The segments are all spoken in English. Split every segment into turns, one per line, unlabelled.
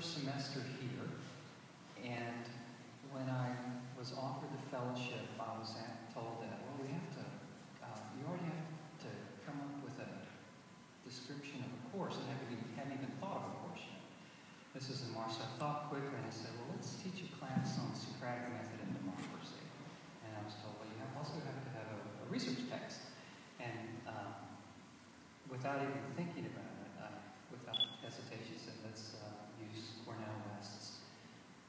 first semester here, and when I was offered the fellowship, I was told that, well, you already have to come up with a description of a course, and hadn't even thought of a course yet. This is in March, so I thought quickly, and I said, well, let's teach a class on Socratic method and democracy. And I was told, well, you also have to have a research text. And without even thinking about it, without hesitation, said, let's use Cornel West's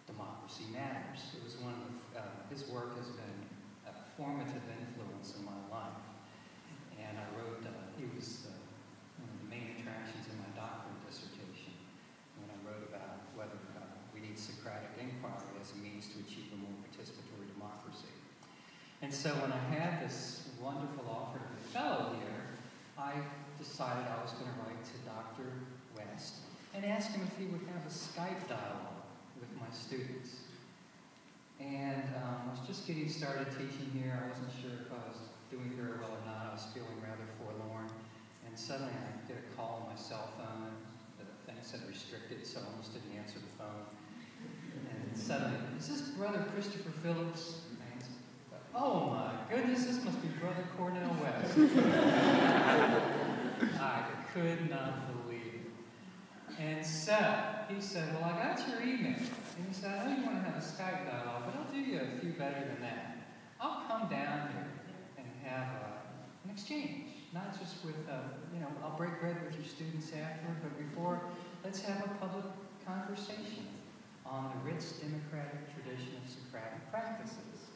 Democracy Matters. It was one of his work has been a formative influence in my life. And I wrote, he was one of the main attractions in my doctoral dissertation when I wrote about whether we need Socratic inquiry as a means to achieve a more participatory democracy. And so when I had this wonderful offer to be a fellow here, I decided I was going to write to Dr. West and ask him if he would have a Skype dialogue with my students. And I was just getting started teaching here. I wasn't sure if I was doing very well or not. I was feeling rather forlorn. And suddenly I get a call on my cell phone. The thing said restricted, so I almost didn't answer the phone. And suddenly, is this Brother Christopher Phillips? Oh my goodness, this must be Brother Cornel West. I could not believe it. And so, he said, well, I got your email. And he said, I know you want to have a Skype dialogue, but I'll do you a few better than that. I'll come down here and have an exchange. Not just with, I'll break bread with your students afterward, but before, let's have a public conversation on the rich democratic tradition of Socratic practices.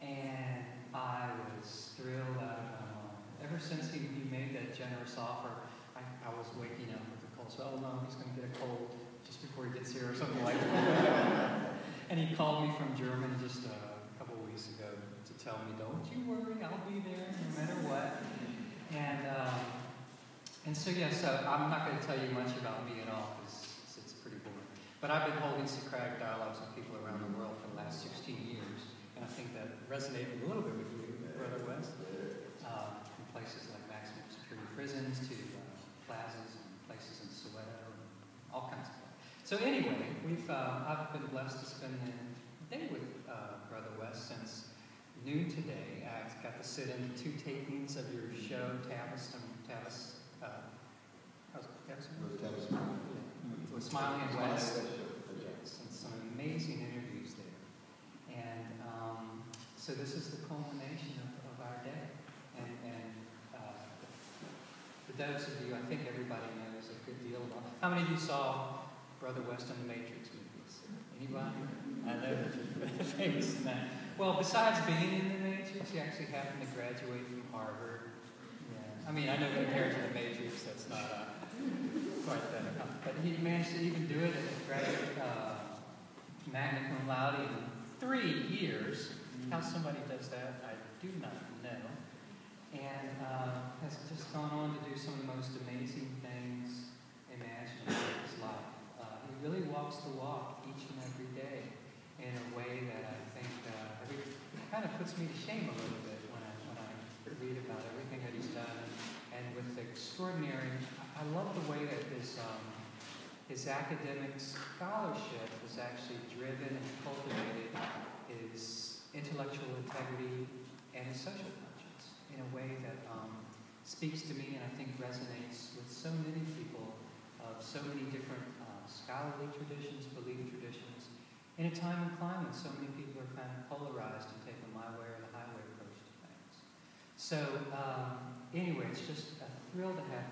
And I was thrilled out of my mind. Ever since he made that generous offer, I was waking up with a cold. So, oh no, he's going to get a cold just before he gets here or something like that. And he called me from Germany just a couple of weeks ago to tell me, don't you worry, I'll be there no matter what. And so I'm not going to tell you much about me at all because it's pretty boring. But I've been holding Socratic dialogues with people around the world for the last 16 years. And I think that resonated a little bit with you, Brother West, from places like maximum security prisons to plazas and places in Soweto, and all kinds of places. So anyway, I've been blessed to spend the day with Brother West since noon today. I got to sit in 2 tapings of your show, with Smiling and West. Yes, and some amazing interviews there. And so this is the culmination of our day. And for those of you, I think everybody knows a good deal about. How many of you saw Brother West in the Matrix movies? Anybody? I know that you're famous in that. Well, besides being in the Matrix, he actually happened to graduate from Harvard. Yeah. I mean, I know compared to the Matrix, that's not quite that. But he managed to even do it at a graduate magna cum laude in 3 years. How somebody does that, I do not know. And has just gone on to do some of the most amazing things imaginable in his life. He really walks the walk each and every day in a way that I think kind of puts me to shame a little bit when I read about everything that he's done. And with the extraordinary, I love the way that his academic scholarship has actually driven and cultivated his intellectual integrity and his social conscience in a way that speaks to me and I think resonates with so many people of so many different scholarly traditions, belief traditions. In a time and climate, so many people are kind of polarized and take a my way or the highway approach to things. So anyway, it's just a thrill to have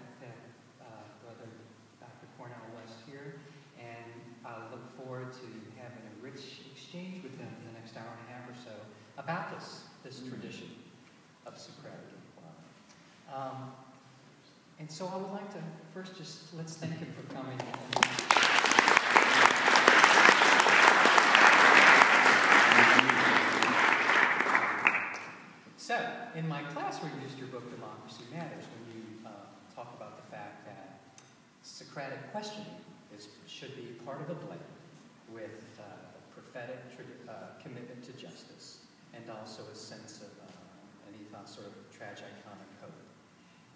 Brother Dr. Cornel West here, and I look forward to having a rich exchange with him in the next hour and a half or so about this tradition of Socratic inquiry. And so I would like to first let's thank him for coming. So, in my class we used your book, Democracy Matters, when you talk about the fact that Socratic questioning should be part of a blend with prophetic commitment to justice and also a sense of an ethos, sort of tragiconic hope.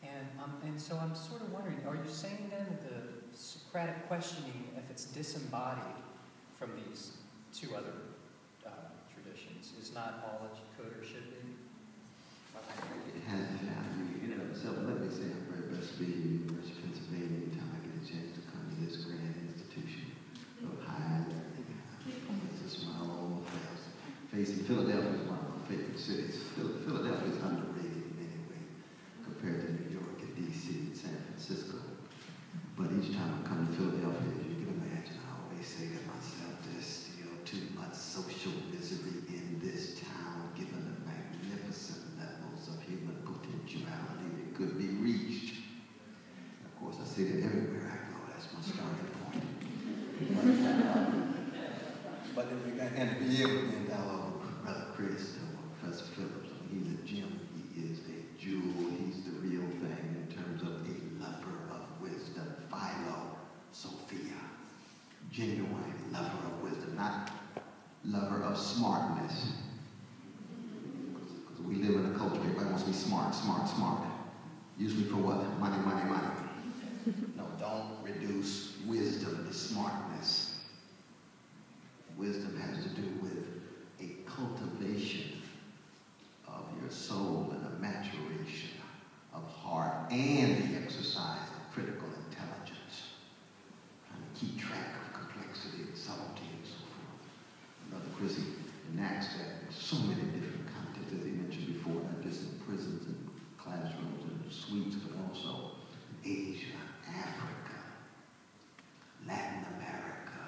And so I'm sort of wondering, are you saying then that the Socratic questioning, if it's disembodied from these two other traditions, is not all that you could or should be?
It has value in and of itself. Let me say I'm very blessed to be here at the University of Pennsylvania anytime I get a chance to come to this grand institution of higher learning. This is my own face. In Philadelphia is one of my favorite cities. Philadelphia is underrated in many ways compared to New York and D.C. and San Francisco. But each time I come to Philadelphia, as you can imagine, I always say to myself, there's still too much social misery in this town, given the magnificent levels of human potentiality that could be reached. Of course, I say that everywhere I go. That's my starting point. But if we got, and to be able to endow Brother Chris or Professor Phillips, he's a gem. He is a jewel. He's the real thing in terms of a lover of wisdom. Philo, Sophia, genuine lover of wisdom, not lover of smartness. Because we live in a culture where everybody wants to be smart. Usually for what? Money. No, don't reduce wisdom to smartness. Wisdom has to do with a cultivation of your soul and a maturation of heart and the exercise of critical intelligence. Trying to keep track of complexity and subtlety and so forth. Brother Chrissy enacts that in so many different contexts, as he mentioned before, not just in prisons and classrooms and suites, but also in Asia, Africa, Latin America,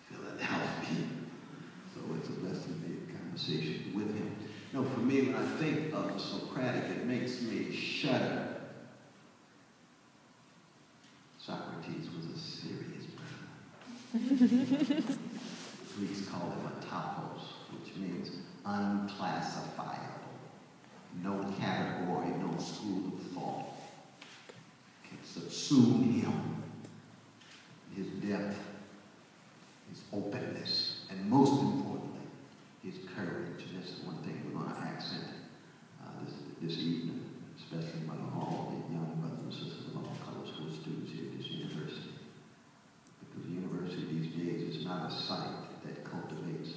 Philadelphia. So it's a blessing to make a conversation with him. No, for me, when I think of Socratic, it makes me shudder. Socrates was a serious brother. Greeks call him a topos, which means unclassifiable. No category, no school of thought can subsume him. His depth, his openness, and most importantly, his courage. And this is one thing we're going to accent this evening, especially among all the young brothers and sisters of all college school students here at this university. Because the university these days is not a site that cultivates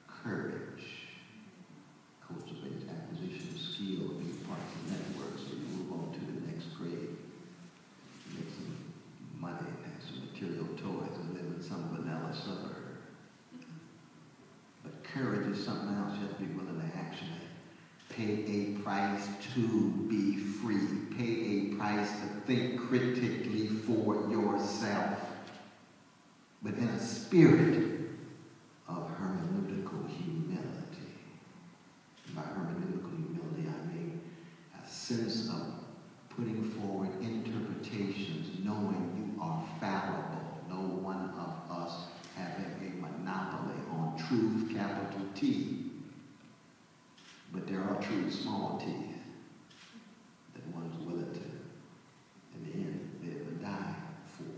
courage, cultivates acquisition of skill, being part of the network, so you move on to the next grade, make some money, have some material toys, and live in some vanilla suburb. But courage is something else you have to be willing to actually pay a price to be free. Pay a price to think critically for yourself. But in a spirit of hermeneutical humility. By hermeneutical humility, I mean a sense of putting forward interpretations, knowing you are fallible. No one of us having a monopoly on truth, capital T. But there are true small t's that one is willing to, in the end, live and die for.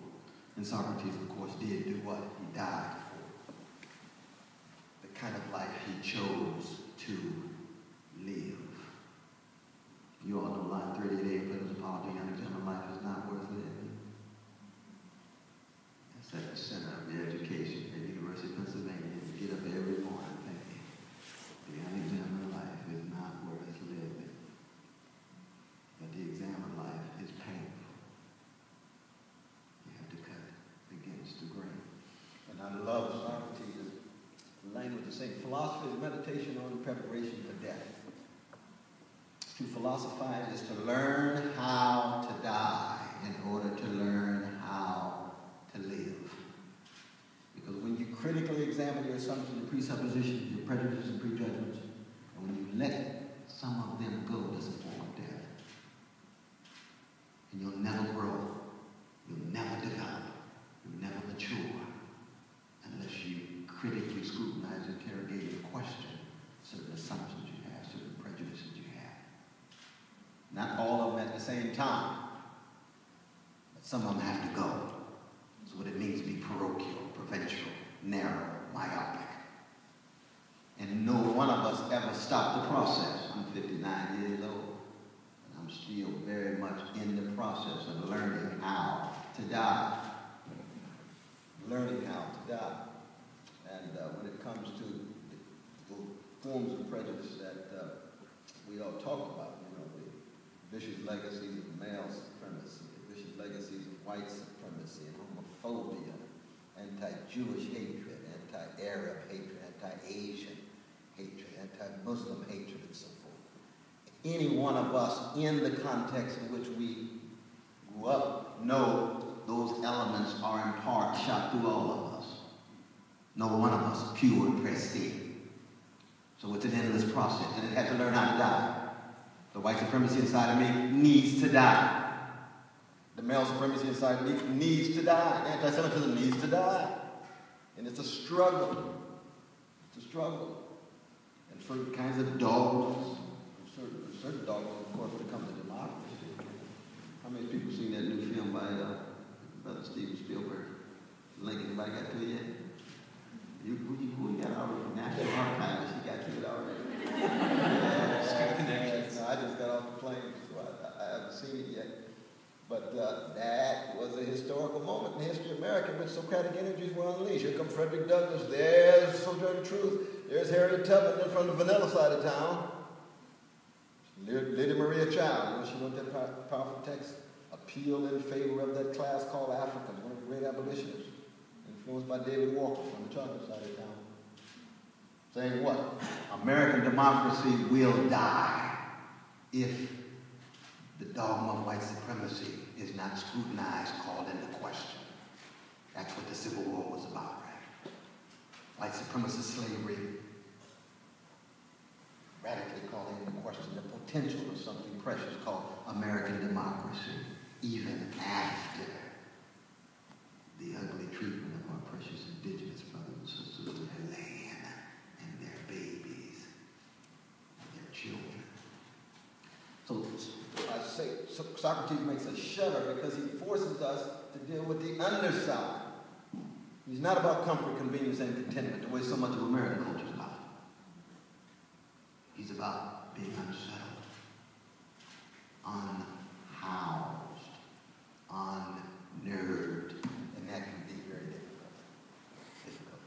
And Socrates, of course, did do what? He died for. The kind of life he chose to live. You all know line 38 of Plato's Apology, unexamined life is not worth living. That's at the center of the education at the University of Pennsylvania. You get up every morning thinking, the unexamined life is not worth living. But the examined life is painful. You have to cut against the grain. And I love Socrates' language to say philosophy is meditation on preparation for death. To philosophize is to learn how to die in order to learn how to live. Because when you critically examine your assumptions, your presuppositions, your prejudices and prejudgments, and when you let some of them go, there's a form of death. And you'll never grow, you'll never develop, you'll never mature, unless you critically scrutinize, interrogate, and question certain assumptions you have, certain prejudices you have. Not all of them at the same time, but some of them have to go. That's what it means to be parochial, provincial, narrow, myopic. And no one of us ever stopped the process. I'm 59 years old, and I'm still very much in the process of learning how to die. Learning how to die. And when it comes to the forms of prejudice that we all talk about, the vicious legacies of male supremacy, the vicious legacies of white supremacy and homophobia, anti-Jewish hatred, anti-Arab hatred, anti-Asian hatred, anti-Muslim hatred, and so forth. Any one of us in the context in which we grew up know those elements are in part shot through all of us. No one of us pure and pristine. So it's an endless process, and it has to learn how to die. The white supremacy inside of me needs to die. The male supremacy inside of me needs to die. Anti-Semitism needs to die. And it's a struggle. It's a struggle. And certain kinds of dogmas, certain dogmas, of course, when it comes to democracy. How many people seen that new film by Brother Steven Spielberg? Lincoln, anybody got to it yet? Who got already? National Archives, he got to it already. No, I just got off the plane, so I haven't seen it yet. But that was a historical moment in the history of America in which Socratic energies were unleashed. Here comes Frederick Douglass. There's Sojourner Truth. There's Harriet Tubman in from the vanilla side of town. Lydia Maria Child, she wrote that powerful text, Appeal in Favor of that Class Called Africans, one of the great abolitionists, influenced by David Walker from the chocolate side of town. Saying what? American democracy will die if the dogma of white supremacy is not scrutinized, called into question. That's what the Civil War was about, right? White supremacist slavery radically called into question the potential of something precious called American democracy, even after the ugly treatment of our precious indigenous brothers and sisters of their land and their babies and their children. So I say Socrates makes us shudder because he forces us to deal with the underside. He's not about comfort, convenience, and contentment, the way so much of American culture is about. He's about being unsettled, unhoused, unnerved, and that can be very difficult.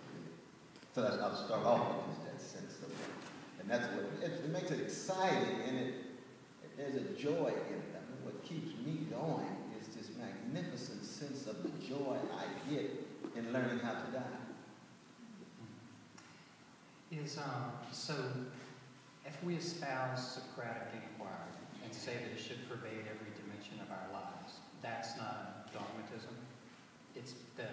So I'll start off with that sense of it. And that's what it makes it exciting, and there's a joy in it. I mean, what keeps me going is this magnificent sense of the joy I get in learning how to die.
So if we espouse Socratic inquiry and say that it should pervade every dimension of our lives, that's not dogmatism. It's the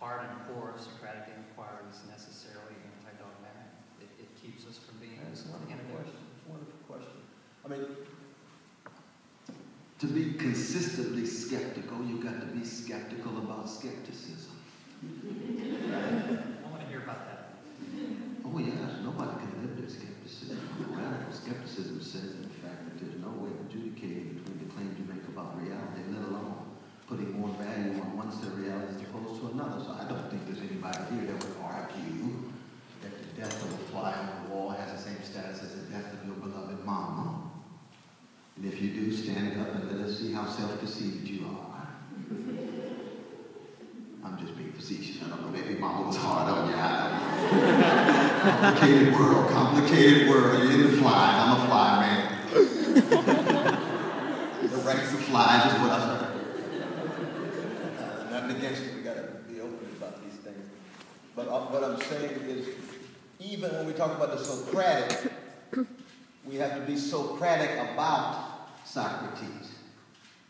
heart and core of Socratic inquiry is necessarily anti-dogmatic. It keeps us from being.
That's a wonderful question. It's a wonderful question. I mean, to be consistently skeptical, you've got to be skeptical about skepticism.
I want to hear about that.
Oh yes, nobody can live their skepticism. Radical skepticism says, in fact, that there's no way of adjudicating between the claims you make about reality, let alone putting more value on one set of reality as opposed to another. So I don't think there's anybody here that would argue that the death of a fly on the wall has the same status as the death of your beloved mama. And if you do, stand up and let us see how self-deceived you are. I'm just being facetious. I don't know, maybe mama was hard on you. Complicated world. You didn't fly. I'm a fly man. The ranks of flies is what I heard. Nothing against it. We got to be open about these things. But what I'm saying is, even when we talk about the Socratic, we have to be Socratic about Socrates,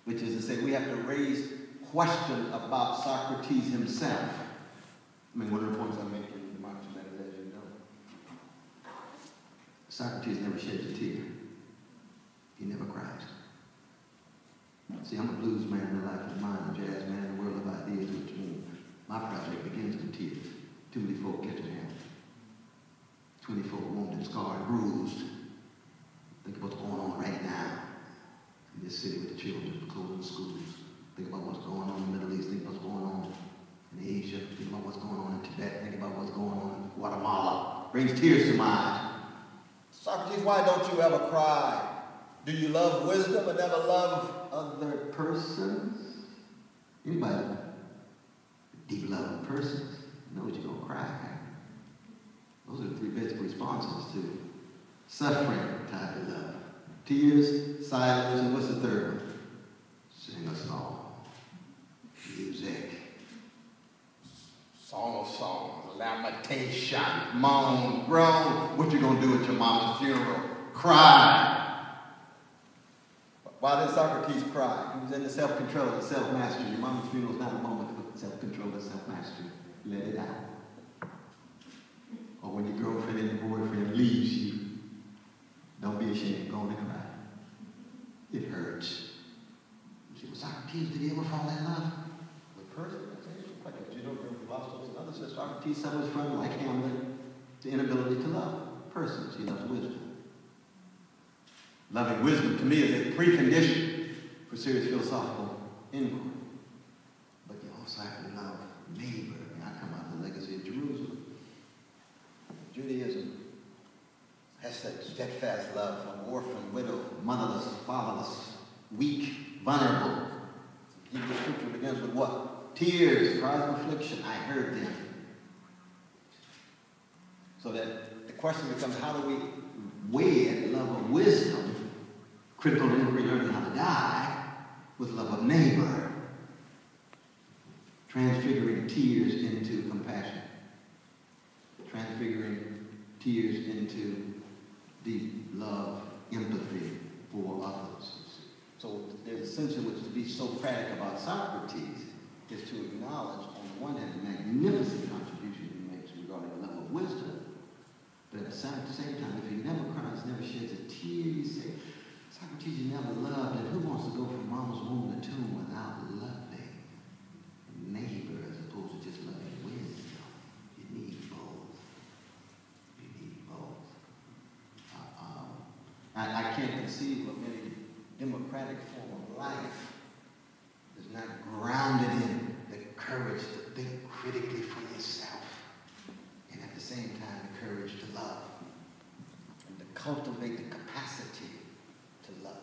which is to say we have to raise questions about Socrates himself. I mean, one of the points I make in Democracy Matters, as you know, Socrates never sheds a tear. He never cries. See, I'm a blues man in the life of mine, a jazz man in the world of ideas, which means my project begins with tears. Too many folk catching hell. 20 folk wounded, scarred, bruised. Think about what's going on right now in this city with the children, closing schools. Think about what's going on in the Middle East. Think about what's going on in Asia. Think about what's going on in Tibet. Think about what's going on in Guatemala. Brings tears to my eyes. Socrates, why don't you ever cry? Do you love wisdom but never love other persons? Anybody? Deep love of persons. You know what you're going to cry. Those are the three basic responses to suffering tied to love. Tears, silence, and what's the third one? Sing a song. Music. Song of songs. Lamentation. Moan, groan. What you going to do at your mama's funeral? Cry. Why did Socrates cry? He was in the self-control, the self-mastery. Your mama's funeral is not a moment of self-control, but self-mastery. Let it out. Or when your girlfriend and your boyfriend leaves you, don't be ashamed. Go on and cry. It hurts. You say, well, Socrates, did he ever fall in love with persons? Like a Judo philosopher and others said Socrates suffers from, like Hamlet, the inability to love persons. He loves wisdom. Loving wisdom, to me, is a precondition for serious philosophical inquiry. But you also have to love neighbor. I mean, I come out of the legacy of Jerusalem. Judaism has that steadfast love for orphan, widow, motherless, fatherless, weak, vulnerable. Hebrew scripture begins with what? Tears, cries of affliction. I heard them. So that the question becomes, how do we wed love of wisdom, critical inquiry, learning how to die, with love of neighbor, transfiguring tears into compassion, transfiguring tears into deep love, empathy for others. So there's a sense in which to be Socratic about Socrates is to acknowledge, on the one hand, the magnificent contribution he makes regarding the love of wisdom, but at the same time, if he never cries, never sheds a tear, you say, Socrates, you never loved, and who wants to go from mama's womb to tomb without loving neighbor as opposed to just loving wisdom? You need both. You need both. I can't conceive of any democratic form of life that's not grounded in the courage to think critically for yourself and at the same time the courage to love and to cultivate the capacity to love.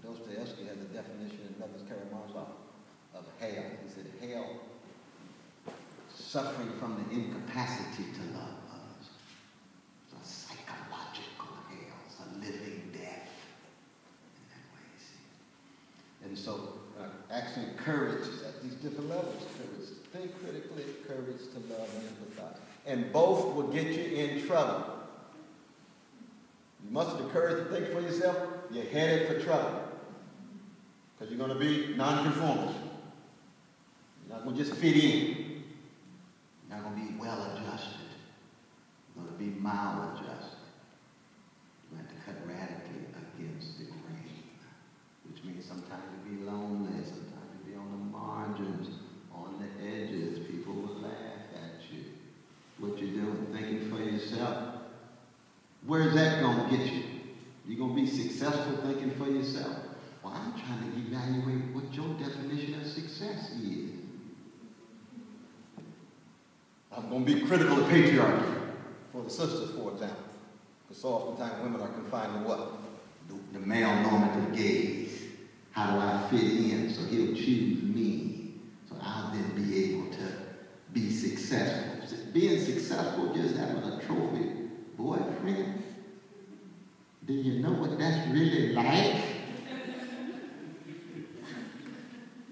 Dostoevsky has a definition in Brothers Karamazov of hell. He said hell, suffering from the incapacity to love others. It's a psychological hell. It's a living death in that way, you see. And so actually courage is at these different levels. Courage to think critically, courage to love and empathize. And both will get you in trouble. You must have the courage to think for yourself, you're headed for trouble. Because you're going to be nonconformist. You're not going to just fit in. You're not going to be well adjusted. You're going to be maladjusted. You have to cut radically against the grain. Which means sometimes you'll be lonely, sometimes you'll be on the margins, on the edges. People will laugh at you. What you're doing, thinking for yourself. Where's that going to get you? You're going to be successful thinking for yourself? Well, I'm trying to evaluate what your definition of success is. I'm going to be critical of patriarchy for the sisters, for example. Because so oftentimes women are confined to what? The male normative gaze. How do I fit in so he'll choose me? So I'll then be able to be successful. Being successful, just having a trophy boyfriend, do you know what that's really like?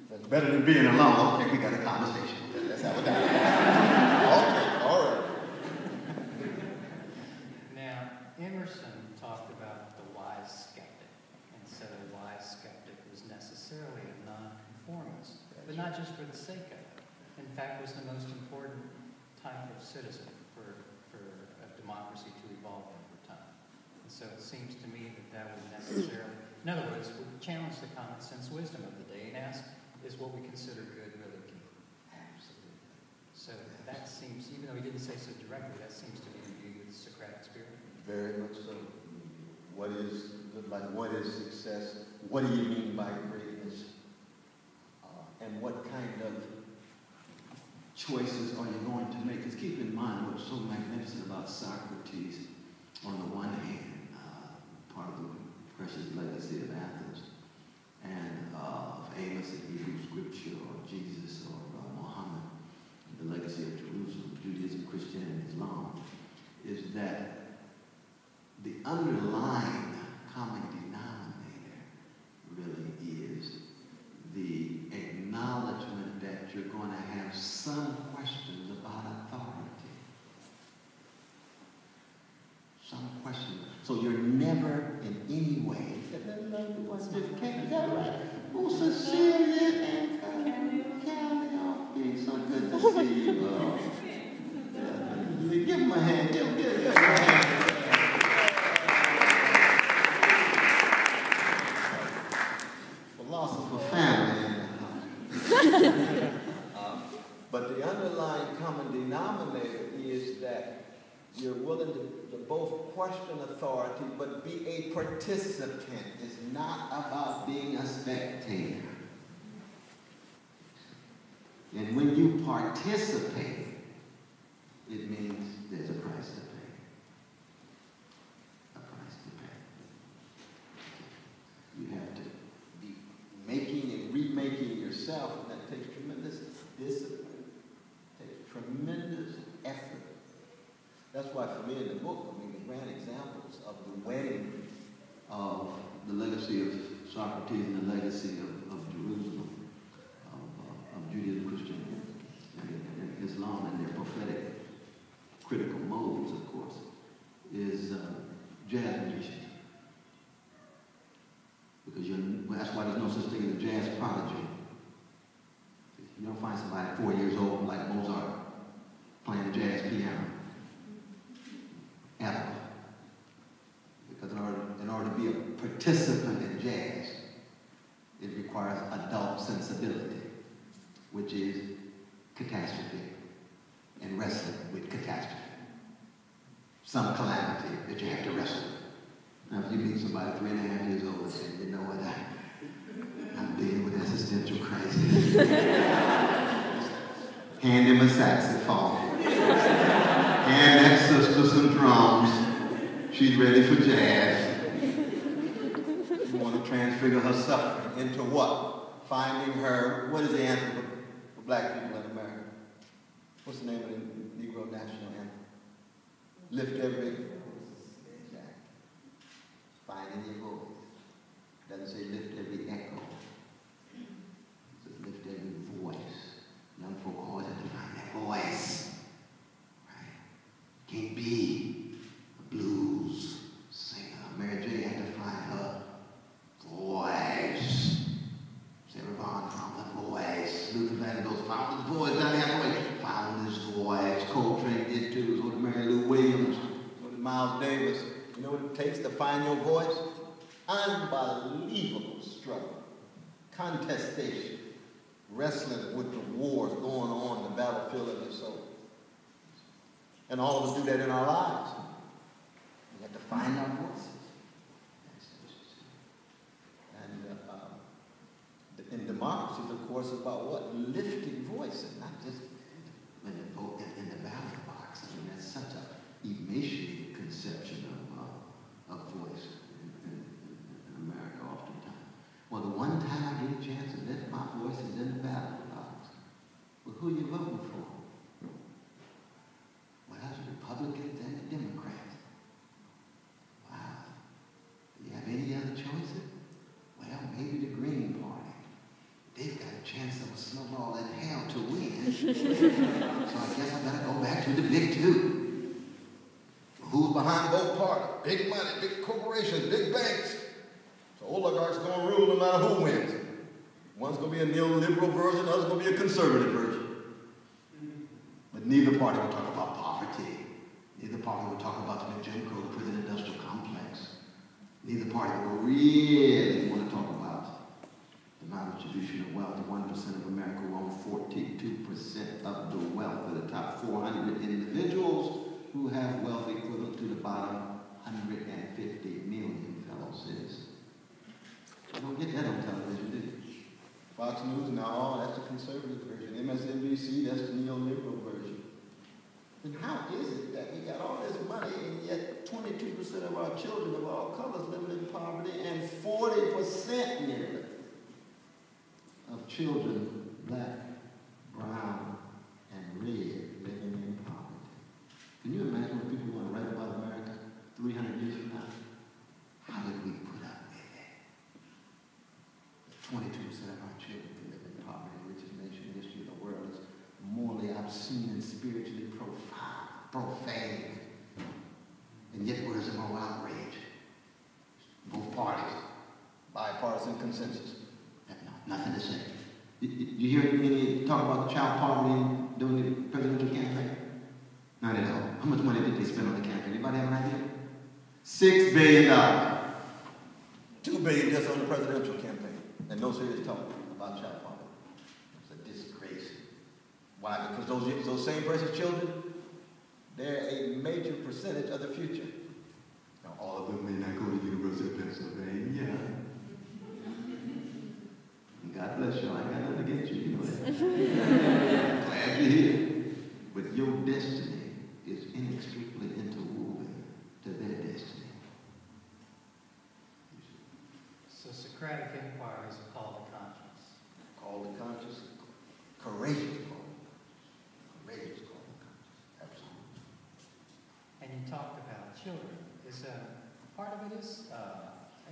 That's better than being alone. Okay, we got a conversation. Let's have a dialogue. Okay, all right.
Now, Emerson talked about the wise skeptic, and said a wise skeptic was necessarily a nonconformist, but not just for the sake of it. In fact, was the most important type of citizen for a democracy to evolve over time. And so it seems to me that would necessarily, in other words, would challenge the common sense wisdom of the day and ask, is what we consider good really good?
Absolutely.
So that seems, even though he didn't say so directly, that seems to be in view with the Socratic spirit.
Very much so. What is success? What do you mean by greatness? And what kind of choices are you going to make? Because keep in mind what's so magnificent about Socrates. On the one hand, part of the precious legacy of Athens, and of Amos in Hebrew Scripture, or Jesus, or Muhammad, the legacy of Jerusalem, Judaism, Christianity, Islam, is that the underlying common denominator really is the acknowledgement that you're going to have some questions about authority. Some questions. So you're never in any way, oh, Cecilia and Callie, so good to see you. Give him a hand, give him a hand. Philosopher family in the house. But the underlying common denominator is that you're willing to both question authority, but be a participant. It's not about being a spectator. And when you participate, it means there's a price to pay. A price to pay. You have to be making and remaking yourself, and that takes tremendous discipline. It takes tremendous effort. That's why for me in the book, we ran examples of the wedding of the legacy of Socrates and the legacy of Jerusalem, of Judaism, Christianity, and Islam, and their prophetic critical modes, of course, is jazz musicians. Because that's why there's no such thing as a jazz prodigy. You don't find somebody 4 years old like Mozart playing the jazz piano. Ever. Because in order to be a participant in jazz, it requires adult sensibility, which is catastrophe and wrestling with catastrophe. Some calamity that you have to wrestle with. Now, if you meet somebody 3.5 years old and say, you know what, I'm dealing with existential crisis. Hand him a saxophone. Hand that sister some drums. She's ready for jazz. You want to transfigure her suffering into what? Finding her, what is the answer for black people in America? What's the name of the Negro national anthem? Lift every, exactly. Finding your voice. Doesn't say lift every echo. It says lift every voice. Young folk always have to find their voice. Can't be a blues singer. Mary J. had to find her voice. Sarah Vaughan found her voice. Luther Vandross found his voice. Johnny Hathaway found his voice. Coltrane did too. So did Mary Lou Williams. So did Miles Davis. You know what it takes to find your voice? Unbelievable struggle. Contestation. Wrestling with the wars going on in the battlefield of your soul. And all of us do that in our lives. We have to find our voices. And in democracies, of course, about what? Lifting voices, not just when you vote in the ballot box. I mean, that's such an emaciated conception of voice in America oftentimes. Well, the one time I get a chance to lift my voice is in the ballot box. Well, who are you voting for? The Republicans and the Democrats. Wow. Do you have any other choices? Well, maybe the Green Party. They've got a chance of a snowball in hell to win. So I guess I better go back to the big two. Who's behind both parties? Big money, big corporations, big banks. So oligarchs are going to rule no matter who wins. One's going to be a neoliberal version, the other's going to be a conservative version. But neither party will talk about poverty. Neither party will talk about the Jim Crow, the prison industrial complex. Neither party will really want to talk about the non-distribution of wealth. The 1% of America will own 42% of the wealth of the top 400 individuals who have wealth equivalent to the bottom 150 million fellow citizens. You don't get that on television, do you? Fox News, no, that's the conservative version. MSNBC, that's the neoliberal version. Then how is it that we got all this money and yet 22% of our children of all colors living in poverty, and 40% nearly of children, black, brown, and red, living in poverty. Can you imagine what people want to write about America 300 years from now? How did we put up with it? 22% of our children live in poverty, the richest nation in the history of the world is morally obscene and spiritually profane. And yet where's the moral outrage? Both parties, bipartisan consensus. Nothing to say. You hear any talk about child poverty during the presidential campaign? Not at all. How much money did they spend on the campaign? Anybody have an idea? $6 billion. $2 billion just on the presidential campaign. And no serious talk about child poverty. It's a disgrace. Why? Because those same precious children, they're a major percentage of the future. Now, all of them may not go to the University of Pennsylvania. God bless you. I ain't got nothing against you. You know that. Glad you're here. But your destiny is inextricably interwoven to their destiny.
So Socratic inquiry is a call to conscience.
Call to conscience. Courageous call. Courageous call to conscience. Absolutely.
And you talked about children. Is part of it is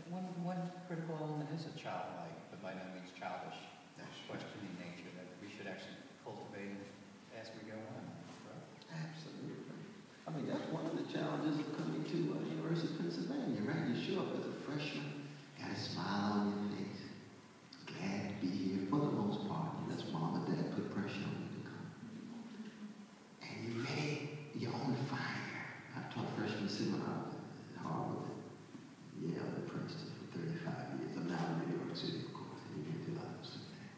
one critical element is a childlike, but by no means childish, questioning nature that we should actually cultivate as we go on. Right?
Absolutely. I mean, that's one of the challenges of coming to University of Pennsylvania, right? You show up as a freshman, got a smile on your face, glad to be here for the most part. That's mom and dad put pressure on you to come. And you're ready, you're on fire. I've taught freshman seminar at Harvard, Yale, and Princeton for 35 years. I'm now in New York City, of course, and you get to a lot of stuff there.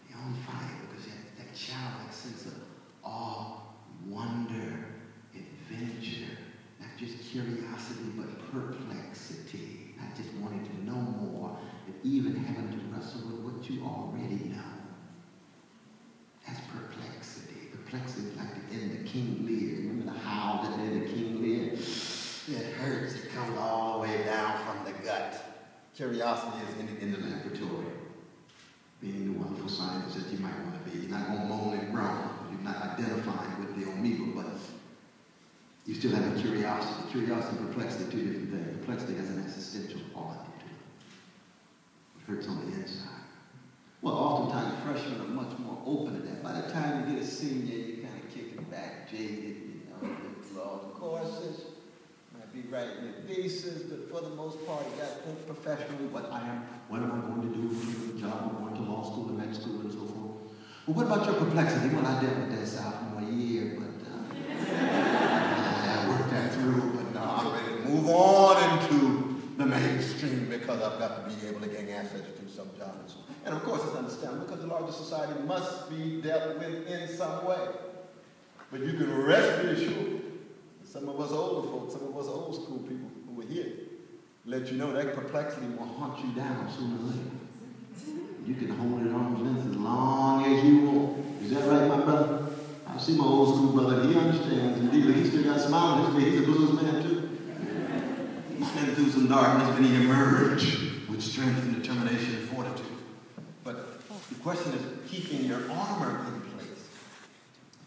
You're on fire because you have that childlike sense of awe, wonder, adventure, not just curiosity, but perplexity, not just wanting to know more, but even having to wrestle with what you already know. That's perplexity. Perplexity is like the end of King Lear. Remember the howl at the end of King Lear? It hurts. It comes all the way down from the gut. Curiosity is in the laboratory. Being the wonderful scientist that you might want to be. You're not going to moan and groan. You're not identifying with the amoeba, but you still have a curiosity. Curiosity and perplexity are two different things. Perplexity has an existential quality to it. It hurts on the inside. Well, oftentimes freshmen are much more open to that. By the time you get a senior, you're kind of kicking back, jaded, you know, been through all the courses, might be writing your thesis, but for the most part, you got to think professionally, what am I going to do for the job? I'm going to law school, and med school, and so forth. Well, what about your perplexity? Well, I dealt with that sophomore year, but I worked that through, but now I'm ready to move on into the mainstream because I've got to be able to gain access to some job and so on. And of course it's understandable because the larger society must be dealt with in some way. But you can rest assured that some of us older folks, some of us old school people who are here, let you know that perplexity will hunt you down sooner or later. You can hold it at arm's length as long as you want. Is that right, my brother? I see my old school brother. He understands. Indeed, he still got a smile on his face. He's a blues man, too. He's been through some darkness, but he emerged with strength and determination and fortitude. But the question is keeping your armor in place.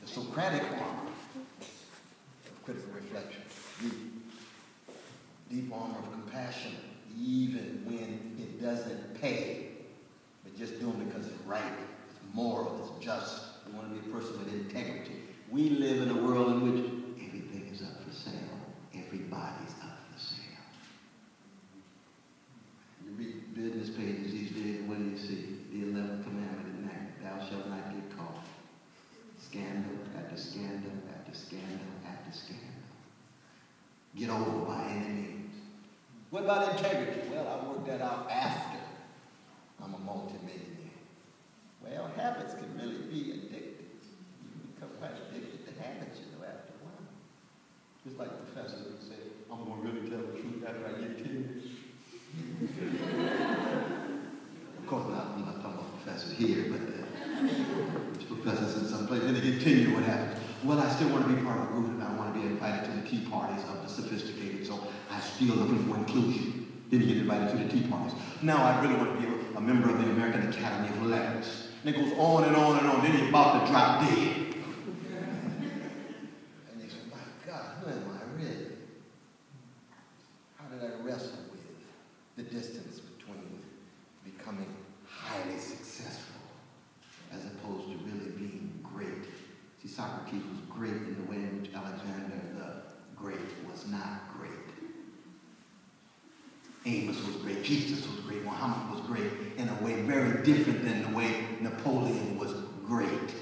The Socratic armor of critical reflection. Deep armor of compassion, even when it doesn't pay. But just doing it because it's right, it's moral, it's just. You want to be a person with integrity. We live in a world in which everything is up for sale. Everybody's up for sale. You read business pages these days, what do you see? The 11th commandment, thou shalt not get caught. Scandal after scandal after scandal after scandal. Get over by any means. What about integrity? Well, I worked that out after I'm a multimillionaire. Well, habits can really be addictive. You become quite addicted to habits, you know, after a while. Just like the professor would say, I'm going to really tell the truth after I get 10. Of course not, I'm not talking about professors here, but professors in some place, then they get tenure, what happens? Well, I still want to be part of the group, and I want to be invited to the tea parties of the sophisticated, so I'm still looking for inclusion. Then you get invited to the tea parties. Now I really want to be a member of the American Academy of Letters. And it goes on and on and on. Then you're about to drop dead. And you say, my God, who am I really? How did I wrestle with the distance between becoming highly successful as opposed to really being great? See, Socrates was great in the way in which Alexander the Great was not great. Amos was great, Jesus was great, Muhammad was great in a way very different than the way Napoleon was great.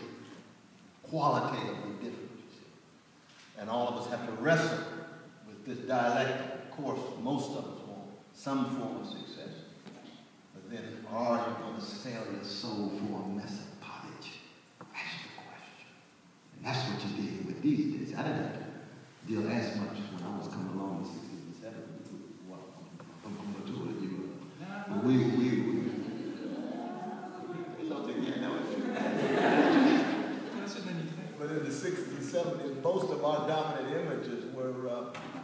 Qualitatively different. And all of us have to wrestle with this dialectic. Of course, most of us want some form of success. But then, are you going to sell your soul for a mess of pottage? That's the question. And that's what you're dealing with these days. I didn't have to deal as much when I was coming along in the 60s and 70s. I'm going to do it. But in the 60s and 70s, most of our dominant images were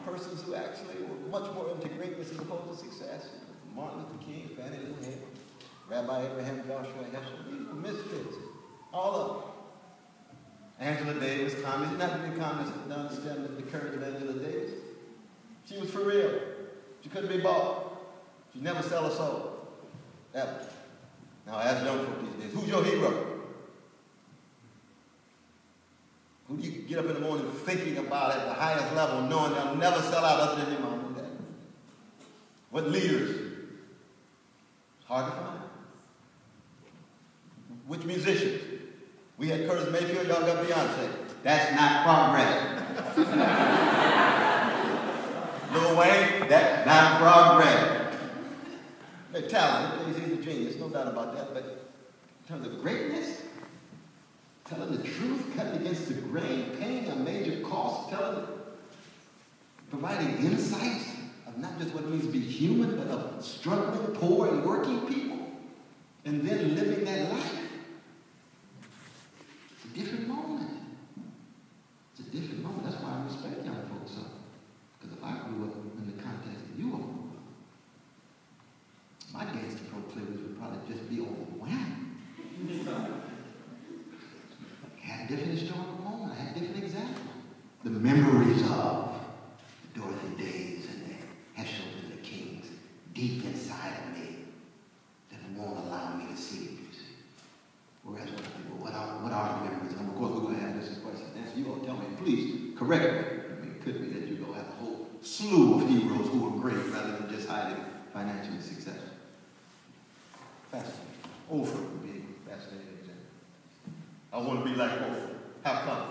persons who actually were much more into greatness as opposed to success. Martin Luther King, Fannie Lou Hamer, Rabbi Abraham Joshua Heschel, these were misfits. All of them. Angela Davis, communist, not to be communist, to understand the courage of Angela Davis. She was for real. She couldn't be bought. She never sell a soul. Ever. Now ask young folk these days, who's your hero? Who do you get up in the morning thinking about at the highest level, knowing they'll never sell out other than your mom and dad? What leaders? It's hard to find. Which musicians? We had Curtis Mayfield, y'all got Beyonce. That's not progress. Lil Wayne, that's not progress. They're talented, he's a genius, no doubt about that, but in terms of greatness, telling the truth, cutting against the grain, paying a major cost, providing insights of not just what it means to be human, but of struggling, poor, and working people, and then living that life. It's a different moment. It's a different moment. That's why I respect young folks so. Because if I grew up in the context that you all grew up, my gangster proclivities would probably just be overwhelming. I had a different historical moment. I had different examples. The memories of the Dorothy Days and the Heschels and the Kings deep inside of me that won't allow me to sleep, you see. Whereas when I think, well, what are the memories? And of course, we're going to have this question. Nancy, you all tell me, please correct me. I mean, it could be that you're going to have a whole slew of heroes who are great rather than just highly financially successful. Fascinating. Oprah would be a fascinating example. I want to be like Oprah. How come?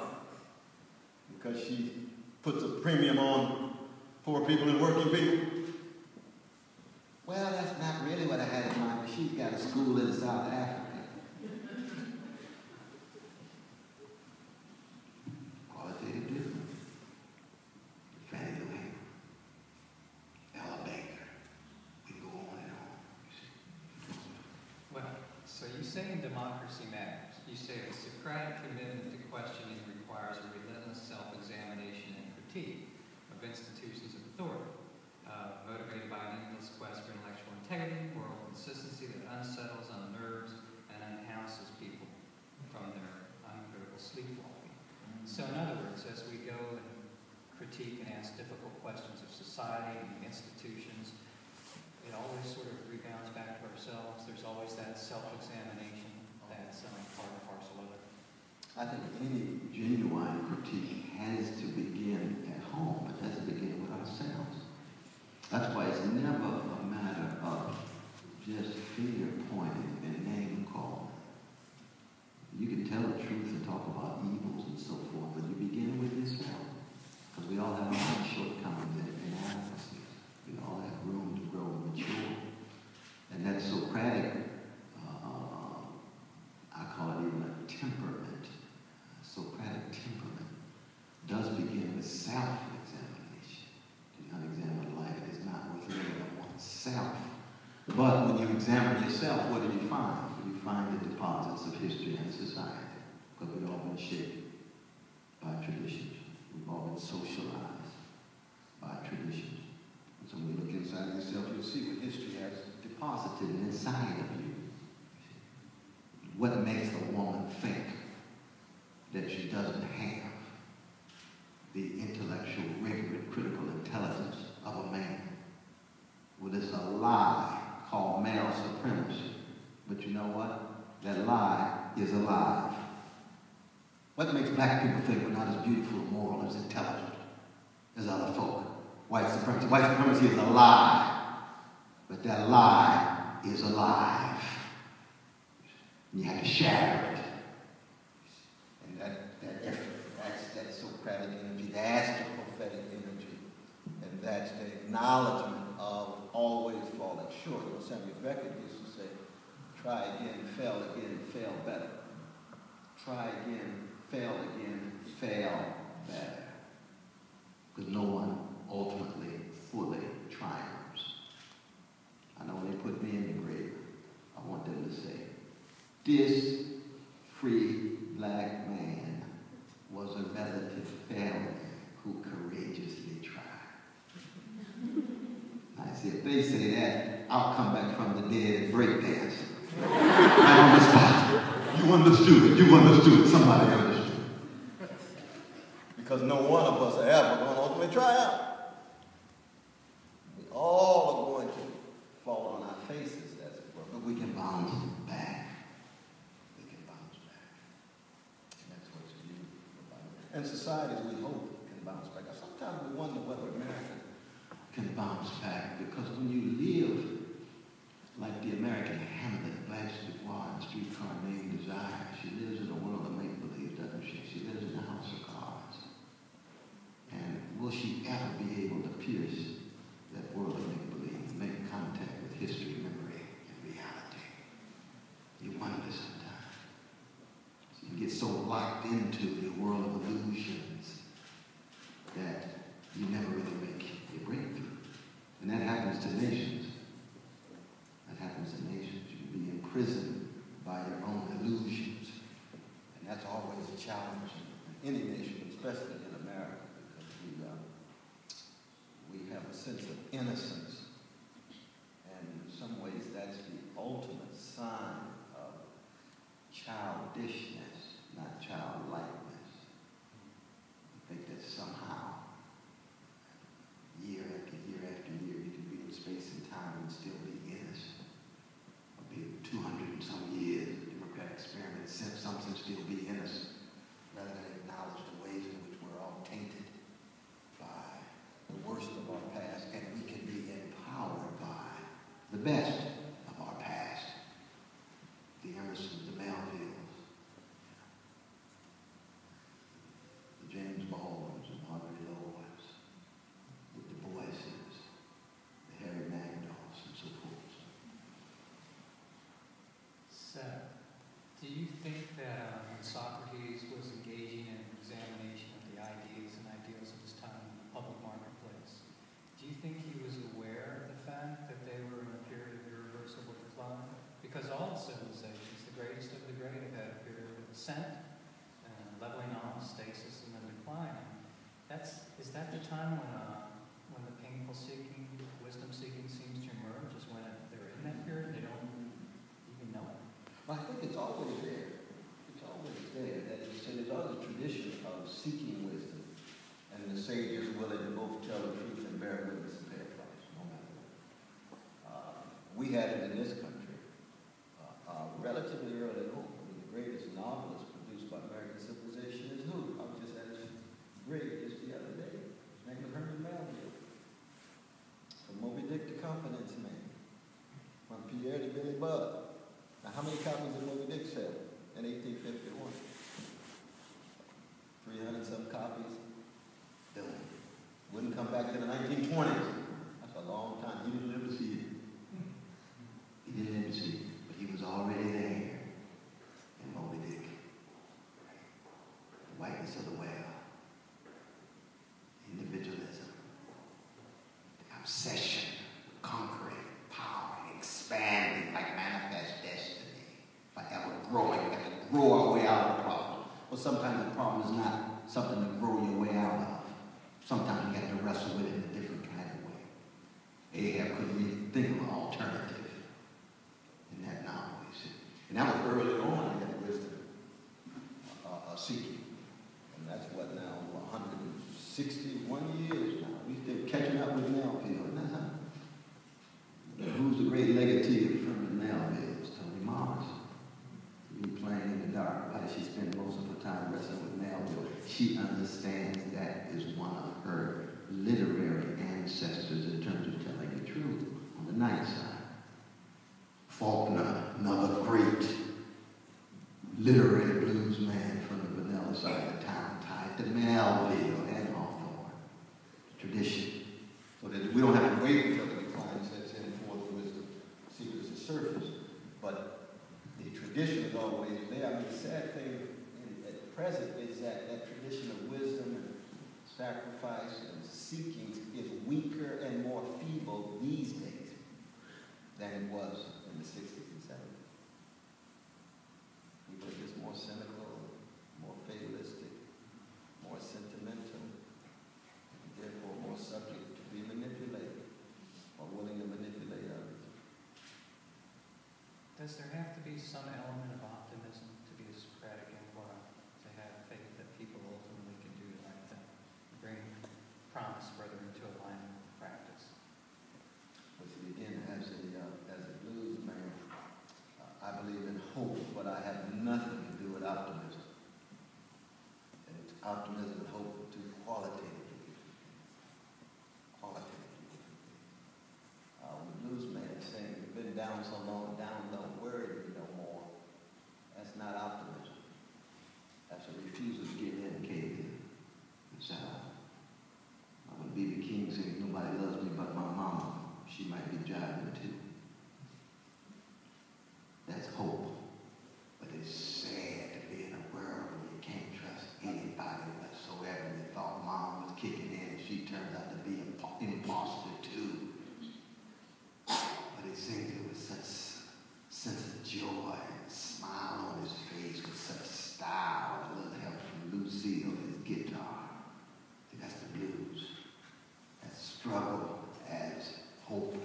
Because she puts a premium on poor people and working people? Well, that's not really what I had in mind. She's got a school in South Africa. Qualitative difference. Fannie Lou Hamer. Ella Baker. We go on and on.
Well, so you say in Democracy Matters, you say the Socratic commitment to questioning requires a relentless self-examination and critique of institutions of authority, motivated by an endless quest for intellectual integrity, moral consistency that unsettles, unnerves, and unhouses people from their uncritical sleepwalking. So in other words, as we go and critique and ask difficult questions of society and institutions, it always sort of rebounds back to ourselves. There's always that self-examination that's part and parcel of it.
I think any genuine critique has to begin at home. It has to begin with ourselves. That's why it's never a matter of just finger pointing and name calling. You can tell the truth and talk about evils and so forth, but you begin with yourself. Because we all have our own shortcomings and inadequacies. We all have room to grow and mature. And that Socratic, I call it even a temperament, Socratic temperament, does begin with self-examination. The unexamined life is not worth living of oneself. But when you examine yourself, what do you find? You find the deposits of history and society. Because we've all been shaped by traditions. We've all been socialized by traditions. And so when we look in inside of yourself, you'll see what history has deposited inside of you. What makes a woman think that she doesn't have the intellectual rigor and critical intelligence of a man? Well, there's a lie called male supremacy. But you know what? That lie is alive. What makes black people think we're not as beautiful, moral, as intelligent as other folk? White supremacy. White supremacy is a lie. But that lie is alive. And you have to shatter it. And that effort, that's that Socratic energy, that's the prophetic energy. And that's the acknowledgement of always falling short. You know, Samuel Beckett used to say, try again, fail better. Try again, fail better. Because no one ultimately fully triumphs. I know when they put me in the grave, I want them to say, this free black man was a relative failure who courageously tried. I see, if they say that, I'll come back from the dead and break dance. Right on the spot. You understood it, somebody understood. Because no one of us are ever going to ultimately triumph. We all are going to fall on our faces, as it were, but we can bounce back. We can bounce back. And that's what's beautiful about it. And societies, we hope, can bounce back. Sometimes we wonder whether America can bounce back, because when you live like the American Hamlet, Blanche Dubois, and Streetcar Named Desire, she lives in a world of make-believe, doesn't she? She lives in a house of cards. And will she ever be able to pierce that world of make-believe, make contact with history, memory, and reality? You wonder sometimes. You get so locked into the world of illusions that you never really make a breakthrough. And that happens to nations. That happens to nations. You can be imprisoned by your own illusions. And that's always a challenge in any nation, especially in America, because we have a sense of innocence. And in some ways, that's the ultimate sign of childishness, not childlikeness. I think that somehow, year after year after year, you can be in space and time and still be innocent. Or be 200 and some years, democratic experiment, something still be innocent, rather than acknowledge the ways in which we're all tainted by the worst of our past, and we can be empowered by the best of our past. The Emersons, the Melvilles, the James Baldwins, and Audrey Lords, the Du Boises, the Harry Magdals, and so forth.
So, do you think that when Socrates was engaging in an examination of the ideas and ideals of his time in the public marketplace, do you think he was aware of the fact that they were in a period of irreversible decline? Because all civilizations, the greatest of the great, have had a period of ascent, leveling off, stasis, and then decline. Is that the time when the painful seeking, wisdom seeking seems to emerge? Is when they're in that period and they don't even know it?
Well, I think it's always there. It's always there. That is, so there's always a tradition of seeking wisdom, and the sage is willing to both tell the truth and bear witness and pay a price, no matter what. We had it in this country relatively early on. The greatest novelist produced by American civilization is who? I was just at his grave just the other day. His name was Herman Melville. From Moby Dick to Confidence Man. From Pierre to Billy Budd. Now, how many copies did Moby Dick sell in 1851? 300-some copies. Boom. Wouldn't come back to the 1920s. That's a long time. He didn't live to see it. He didn't live to see it, but he was already there in Moby Dick. The whiteness of the whale. Individualism. The obsession with conquering, power, and expanding like manifest destiny. Forever growing. We have to grow our way out of the problem. Well, sometimes the problem is not something to grow your way out of. Sometimes you have to wrestle with it in a different kind of way. 61 years now. We still catching up with Melville. Isn't that something? Who's the great legatee from the Melvilles? Toni Morris. Be playing in the dark. Why does she spend most of her time wrestling with Melville? She understands that is one of her literary ancestors in terms of telling the truth on the night side. Faulkner, another great literary blues man from the vanilla side of town, tied to Melville and Hawthorne. Tradition. So that we don't have to wait until the decline sets in for the wisdom secrets to surface. But the tradition is always there. I mean, the sad thing at present is that that tradition of wisdom and sacrifice and seeking is weaker and more feeble these days than it was in the 60s and 70s. People are just more cynical, more fatalistic, more sentimental, and therefore more subject to be manipulated or willing to manipulate others.
Does there have to be some element of optimism to be a Socratic inquirer, to have faith that people ultimately can do the right thing, bring promise further into alignment with practice?
Well, see, again, as a blues man, I believe in hope, but I have nothing to do with optimism. And it's optimism and hope are two qualitative. The blues man is saying, you've been down so long, down, don't worry no more. That's not optimism. That's a refusal to give in, cave in. It's when B.B. King said, nobody loves me but my mama, she might be jiving too. That's hope. But it's sad to be in a world where you can't trust anybody whatsoever. And they thought mom was kicking in and she turned out to be an imposter too. But it seemed there was such sense of joy and smile on his face with such style, a little help from Lucille, his guitar. See, that's the blues. That's struggle as hope.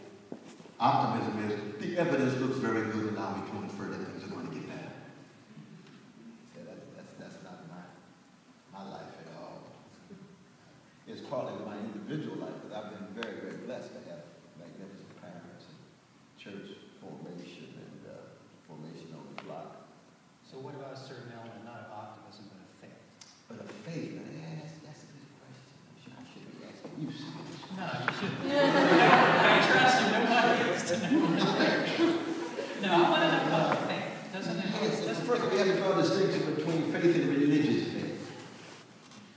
Optimism is the evidence looks very good, allow me to infer that things are going to get better. Yeah, that's not my life at all. It's partly my individual life, because I've been very, very blessed to have magnificent parents and church formation and formation on the block.
So what about a certain element, not of optimism, but of faith?
But of faith, man, that's a good question. I should be asking you something.
No, you shouldn't. I trust you, nobody else to know. No, I want to know about faith. Doesn't it?
First, we have to draw a distinction between faith and religious faith.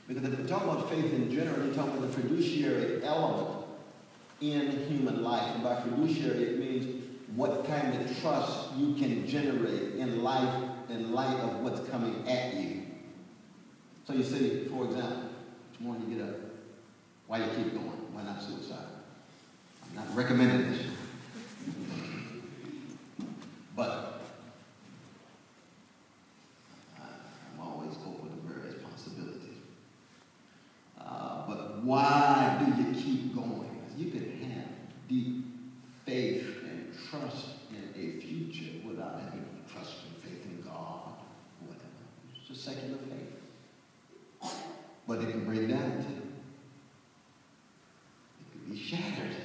Because if we talk about faith in general, we talk about the fiduciary element in human life. And by fiduciary, it means what kind of trust you can generate in life in light of what's coming at you. So you say, for example, each morning you get up, why you keep going? Why not suicide? I'm not recommending this. But I'm always open to various possibilities. But why do you keep going? You can have deep faith and trust in a future without having trust and faith in God or whatever. It's a secular faith. But it can break down too. It can be shattered.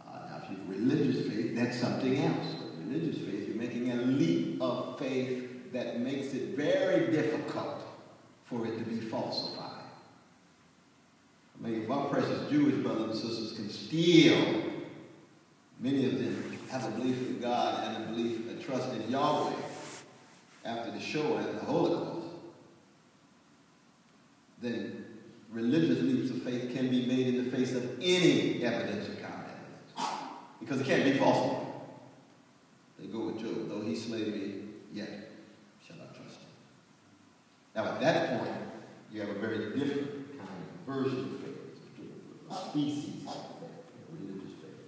Now, if you have religious faith, that's something else. But religious faith, you're making a leap of faith that makes it very difficult for it to be falsified. I mean, if our precious Jewish brothers and sisters can steal, many of them have a belief in God and a belief, a trust in Yahweh after the Shoah and the Holocaust, then religious leaps of faith can be made in the face of any evidence or counter evidence, because it can't be falsified. They go with Job, though he slay me, yet shall I trust him. Now at that point, you have a very different kind of version of faith, a species of faith, religious faith.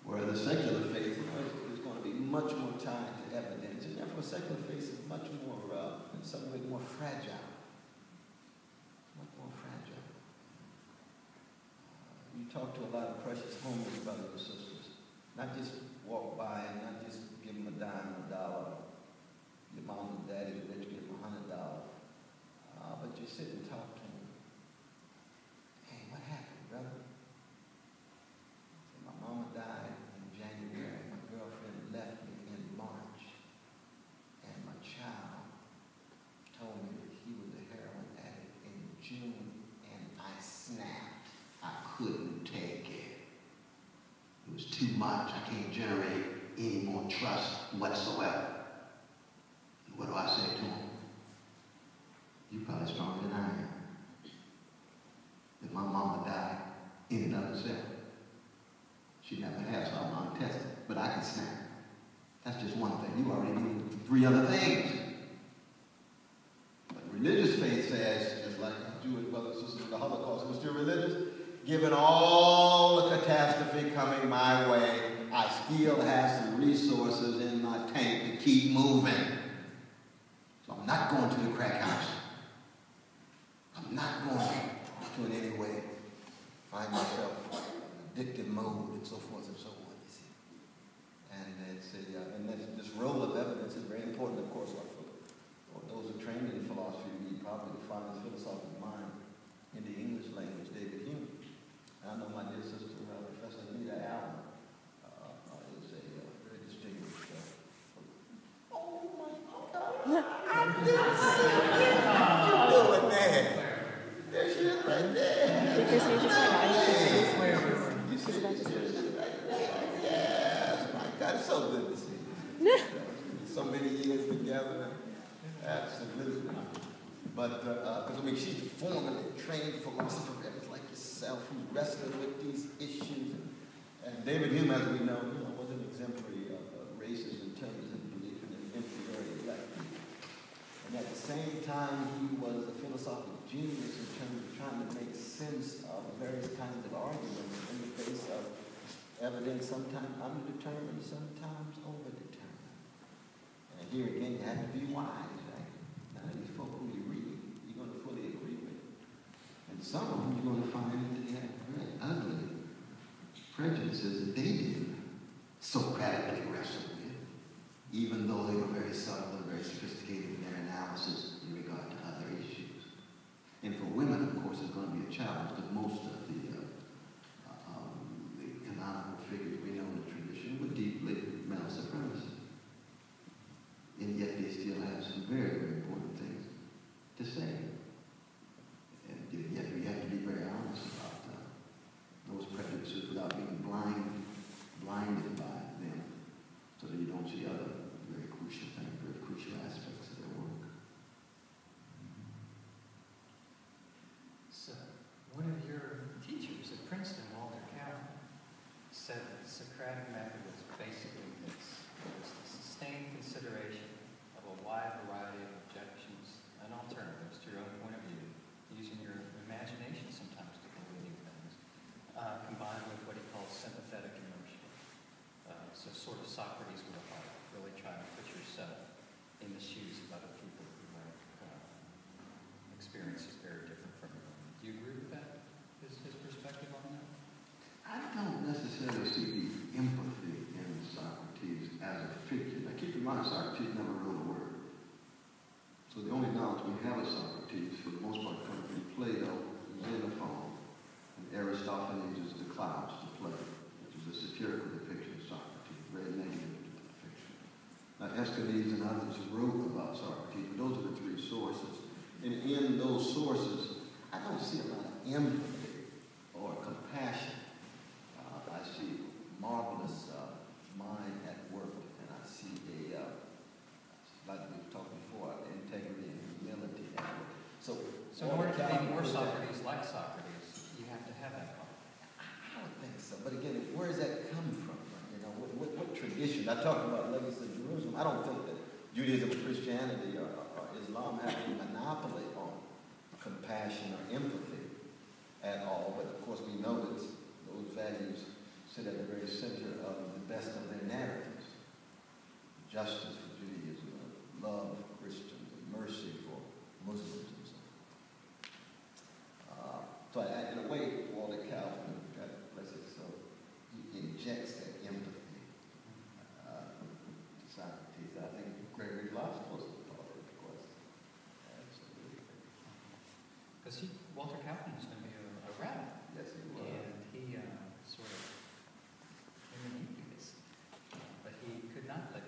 Where the secular faith is going to be much more tied to evidence, and therefore secular faith is much more, in some way, more fragile. Much more fragile. You talk to a lot of precious homeless brothers and sisters, not just walk by and not just give them a dime or $1. Your mom and daddy rich, give them $100. But you sit can't generate any more trust whatsoever. What do I say to him? You're probably stronger than I am. If my mama died in and of herself, she never has, so I'm untested. But I can snap. That's just one thing. You already knew 3 other things. But religious faith says, just like our Jewish brothers and sisters in the Holocaust who were still religious, given all the catastrophe coming my way, I still have some resources in my tank to keep moving. So I'm not going to the crack house. I'm not going to in any way find myself in addictive mode and so forth and so on. You see. And it's and this role of evidence is very important, of course, for those who are trained in philosophy. We probably define this philosophical mind in the English language, David Hume. I know my dear sister, Professor Anita Allen, is a very distinguished. Oh my God! I didn't see you doing that. There she is right there.
Because you just
You see, yes, my God, it's so good to see you. So many years together, absolutely. But because I mean, she's a formerly trained philosopher like yourself, who's wrestling with these issues. And David Hume, as we know, was an exemplary racist in terms of belief in the inferiority of black people. And at the same time, he was a philosophical genius in terms of trying to make sense of various kinds of arguments in the face of evidence, sometimes underdetermined, sometimes overdetermined. And here again, you have to be wise, right? None of these folk who you read, you're going to fully agree with. And some of them you're going to find that they have very ugly prejudices that they didn't Socratically wrestle with, even though they were very subtle and very sophisticated in their analysis in regard to other issues. And for women, of course, it's going to be a challenge because most of the canonical figures we know in the tradition were deeply male supremacy. And yet they still have some very, very important things to say. And yet we have to be very honest about those prejudices without being blinded by them so that you don't see other very crucial things, very crucial aspects of their work.
So, one of your teachers at Princeton, Walter Calvin, said that the Socratic method was basically this. It was the sustained consideration of a wide variety of objections and alternatives to your own point of view, using your imagination sometimes to believe things, combined with what he calls sympathetic immersion. So sort of Socrates with a heart, really trying to put yourself in the shoes of other people who have experiences very different from your own. Do you agree with that? His perspective on that?
I don't necessarily see the empathy in Socrates as a figure. Now keep in mind, Socrates never wrote a word. So the only knowledge we have of Socrates, for the most part, comes from Plato, Xenophon, and Aristophanes' The Clouds, the play, which is a satirical depiction of Socrates, very negative depiction. Now Aeschines and others wrote about Socrates, but those are the 3 sources. And in those sources, I don't see a lot of empathy or compassion. I see marvelous mind at work, and I see like we talked before, integrity and humility at work. So
in order to be more Socrates like Socrates, you have to have that part.
I don't think so. But again, where does that come from? What tradition? I talked about legacy of Jerusalem. I don't think that Judaism, Christianity, or Islam have any monopoly on compassion or empathy at all. But of course, we know that those values sit at the very center of the best of their narratives. Justice for Judaism, love for Christians, and mercy for Muslims, and so forth. So in a way, Walter Calvin, God bless his soul, he injects that empathy to Socrates. I think Gregory Philosopher was part of it, of course. Absolutely.
Because Walter Calvin was going to be a rabbi.
Yes, he was.
And